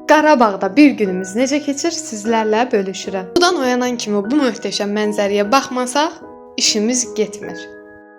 Qarabağda bir günümüz necə keçir sizlərlə bölüşürəm. Sudan oyanan kimi bu möhtəşəm mənzərəyə baxmasaq işimiz getmir.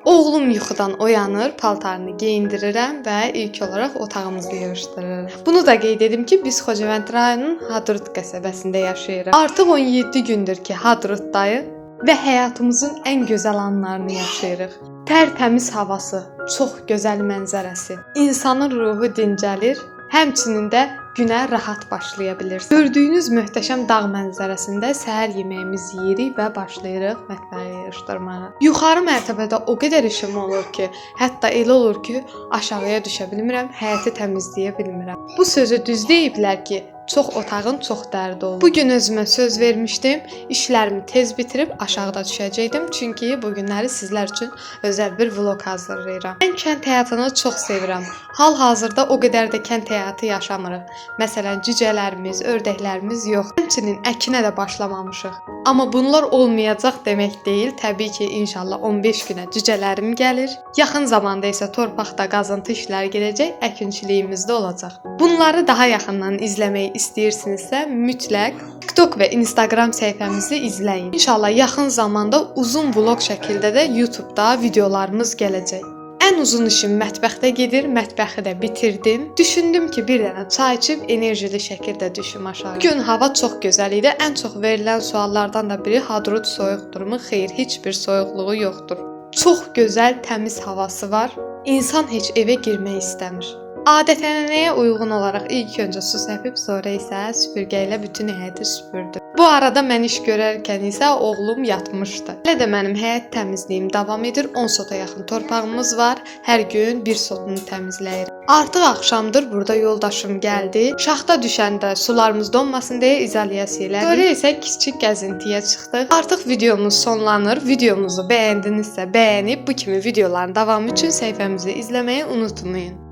Oğlum yuxudan oyanır, paltarını geyindirirəm və ilk olaraq otağımızı yığışdırırıq. Bunu da qeyd edim ki, biz Xocavənd rayonunun Hadrut qəsəbəsində yaşayırıq. Artıq 17 gündür ki, Hadrutdayıq və həyatımızın ən gözəl anlarını yaşayırıq. Tərtəmiz havası, çox gözəl mənzərəsi, insanın ruhu dincəlir, həmçinin də günə rahat başlaya bilirsiniz. Gördüyünüz möhtəşəm dağ mənzərəsində səhər yeməyimizi yeyirik və başlayırıq mətbəxə yığışdırmağa. Yuxarı mərtəbədə o qədər işim olur ki, hətta elə olur ki, aşağıya düşə bilmirəm, həyəti təmizləyə bilmirəm. Bu sözü düz deyiblər ki, çox otağın çox dərdi olur. Bu gün özümə söz vermişdim, işlərimi tez bitirib aşağıda düşəcəydim, çünki bu günləri sizlər üçün özəl bir vlog hazırlayıram. Mən kənd həyatını çox sevirəm. Hal-hazırda o qədər də kənd həyatı yaşamırıq. Məsələn, cücələrimiz, ördəklərimiz yox. Həmçinin əkinə də başlamamışıq. Amma bunlar olmayacaq demək deyil. Təbii ki, inşallah 15 günə cücələrim gəlir. Yaxın zamanda isə torpaqda qazıntı işləri gedəcək, əkinçiliyimiz də olacaq. Bunları daha yaxından izləmək istəyirsinizsə, mütləq TikTok və Instagram səhifəmizi izləyin. İnşallah yaxın zamanda uzun vlog şəkildə də YouTube-da videolarımız gələcək. Ən uzun işim mətbəxdə gedir, mətbəxi də bitirdim. Düşündüm ki, bir dənə çay içib enerjili şəkildə düşüm aşağı. Bugün hava çox gözəl idi. Ən çox verilən suallardan da biri Hadrut soyuqdurmu? Xeyr, heç bir soyuqluğu yoxdur. Çox gözəl, təmiz havası var. İnsan heç evə girmək istəmir. Adət-ənənəyə uyğun olaraq ilk öncə su səpib, sonra isə süpürgə ilə bütün həyəti süpürdüm. Bu arada mən iş görərkən isə oğlum yatmışdı. Hələ də mənim həyət təmizliyim davam edir. 10 sota yaxın torpağımız var. Hər gün bir sotunu təmizləyirik. Artıq axşamdır, burada yoldaşım gəldi. Şaxta düşəndə sularımız donmasın deyə izolyasiya elədik. Sonra isə kiçik gəzintiyə çıxdıq. Artıq videomuz sonlanır. Videomuzu bəyəndinizsə bəyənib bu kimi videoların davamı üçün səhifəmizi izləməyi unutmayın.